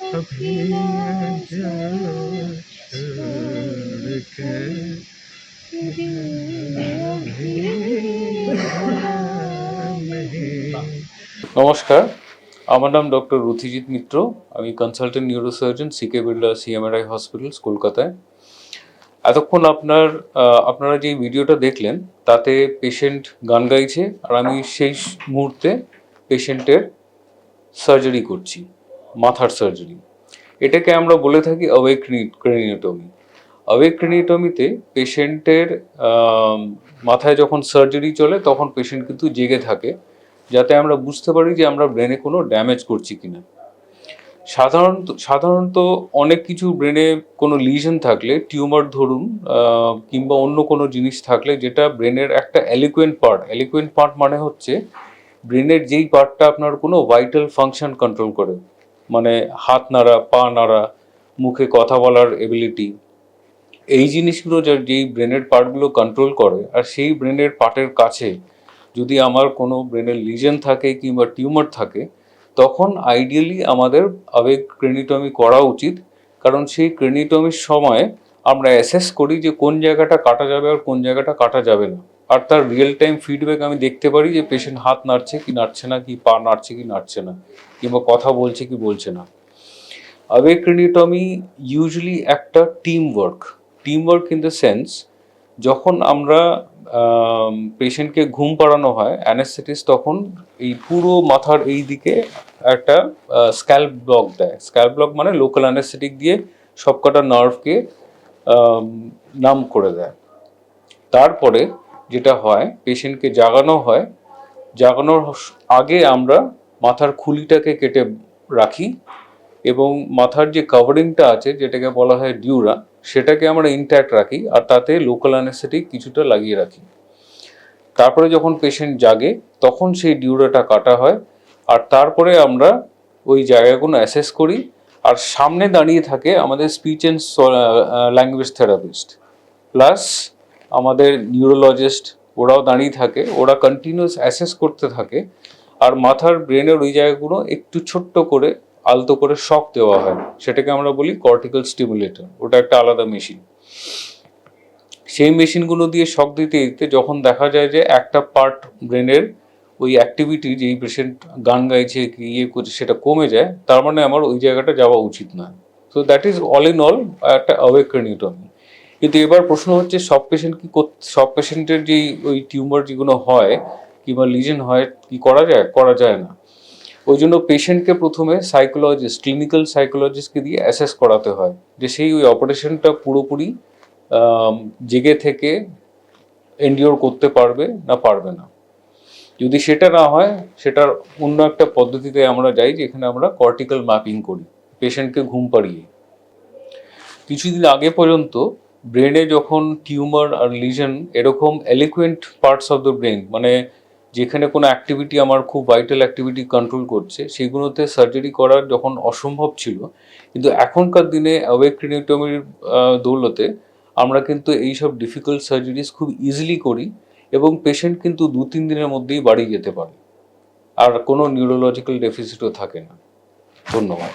अभी न जा छोड़ के নমস্কার, আমার নাম ডক্টর রুথিজিৎ মিত্র। আমি consultant neurosurgeon, CK Birla CMRI hospitals, কলকাতায়। এতক্ষণ আপনারা যে ভিডিওটা দেখলেন তাতে পেশেন্ট গান গাইছে, আর আমি সেই মুহূর্তে পেশেন্টের সার্জারি করছি, মাথার সার্জারি। এটাকে আমরা বলে থাকি অ্যাওয়েক ক্রেনিওটমি। অ্যাওয়েক ক্রেনিওটমিতে পেশেন্টের মাথায় যখন সার্জারি চলে তখন পেশেন্ট কিন্তু জেগে থাকে, যাতে আমরা বুঝতে পারি যে আমরা ব্রেনে কোনো ড্যামেজ করছি কিনা। সাধারণত অনেক কিছু ব্রেনে কোনো লিশন থাকলে, টিউমার ধরুন, কিংবা অন্য কোনো জিনিস থাকলে, যেটা ব্রেনের একটা এলিকুয়েন্ট পার্ট মানে হচ্ছে ব্রেনের যেই পার্টটা আপনার কোনো ভাইটাল ফাংশন কন্ট্রোল করে, মানে হাত নাড়া, পা নাড়া, মুখে কথা বলার এবিলিটি, এই জিনিসগুলো যেই ব্রেনের পার্টগুলো কন্ট্রোল করে, আর সেই ব্রেনের পার্টের কাছে যদি আমার কোনো ব্রেনের লিজেন থাকে কিংবা টিউমার থাকে, তখন আইডিয়ালি আমাদের অ্যাওয়েক ক্রেনিওটমি করা উচিত। কারণ সেই ক্রেনিওটমির সময় আমরা অ্যাসেস করি যে কোন জায়গাটা কাটা যাবে আর কোন জায়গাটা কাটা যাবে না, আর তার রিয়েল টাইম ফিডব্যাক আমি দেখতে পারি যে পেশেন্ট হাত নাড়ছে কি নাড়ছে না, কি পা নাড়ছে কি নাড়ছে না, কিংবা কথা বলছে কি বলছে না। অ্যাওয়েক ক্রেনিওটমি ইউজুয়ালি একটা team work in the sense, যখন আমরা পেশেন্টকে ঘুম পাড়ানো হয় অ্যানেস্থেটিস্ট, তখন এই পুরো মাথার এই দিকে একটা স্ক্যাল্প ব্লক দেয়। স্ক্যাল্প ব্লক মানে লোকাল অ্যানেস্থেটিক দিয়ে সবকটা নার্ভকে নাম করে দেয়। তারপরে যেটা হয়, পেশেন্টকে জাগানো হয়। জাগানোর আগে আমরা মাথার খুলিটাকে কেটে রাখি, এবং মাথার যে কাভারিংটা আছে, যেটাকে বলা হয় ডিউরা, সেটাকে আমরা ইনট্যাক্ট রাখি, আর তাতে লোকাল অ্যানেস্থেটিক কিছুটা লাগিয়ে রাখি। তারপরে যখন পেশেন্ট জাগে তখন সেই ডিউরাটা কাটা হয়, আর তারপরে আমরা ওই জায়গাগুলো অ্যাসেস করি। আর সামনে দাঁড়িয়ে থাকে আমাদের speech and language therapist, plus আমাদের নিউরোলজিস্ট, ওরাও দাঁড়িয়ে থাকে। ওরা কন্টিনিউয়াস অ্যাসেস করতে থাকে, আর মাথার ব্রেনের ওই জায়গাগুলো একটু ছোট্ট করে আলতো করে শক দেওয়া হয়, সেটাকে আমরা বলি কর্টিক্যাল স্টিমুলেটর। ওটা একটা আলাদা মেশিন। সেই মেশিনগুলো দিয়ে শক দিতে দিতে যখন দেখা যায় যে একটা পার্ট ব্রেনের ওই অ্যাক্টিভিটি, যেই পেশেন্ট গান গাইছে কি ইয়ে করছে, সেটা কমে যায়, তার মানে আমার ওই জায়গাটা যাওয়া উচিত না। So that is all in all একটা অ্যাওয়েক ক্রেনিওটমি। কিন্তু এবার প্রশ্ন হচ্ছে, সব পেশেন্টের যেই ওই টিউমার যেগুলো হয় কিংবা লিজেন হয়, কি করা যায়? করা যায় না। ওই জন্য পেশেন্টকে প্রথমে ক্লিনিক্যাল সাইকোলজিস্টকে দিয়ে অ্যাসেস করাতে হয় যে সেই ওই অপারেশনটা পুরোপুরি জেগে থেকে এন্ডিওর করতে পারবে না পারবে না। যদি সেটা না হয়, সেটার অন্য একটা পদ্ধতিতে আমরা যাই, যেখানে আমরা কর্টিক্যাল ম্যাপিং করি পেশেন্টকে ঘুম পাড়িয়ে। কিছুদিন আগে পর্যন্ত ব্রেনে যখন টিউমার আর লিজেন, এরকম এলিকুয়েন্ট পার্টস অফ দ্য ব্রেন, মানে যেখানে কোনো অ্যাক্টিভিটি আমার খুব ভাইটাল অ্যাক্টিভিটি কন্ট্রোল করছে, সেগুলোতে সার্জারি করার যখন অসম্ভব ছিল, কিন্তু এখনকার দিনে অ্যাওয়েক ক্রেনিওটমির দৌলতে আমরা কিন্তু এইসব ডিফিকাল্ট সার্জারিজ খুব ইজিলি করি, এবং পেশেন্ট কিন্তু 2-3 দিনের মধ্যেই বাড়ি যেতে পারে, আর কোনো নিউরোলজিক্যাল ডেফিসিটও থাকে না। ধন্যবাদ।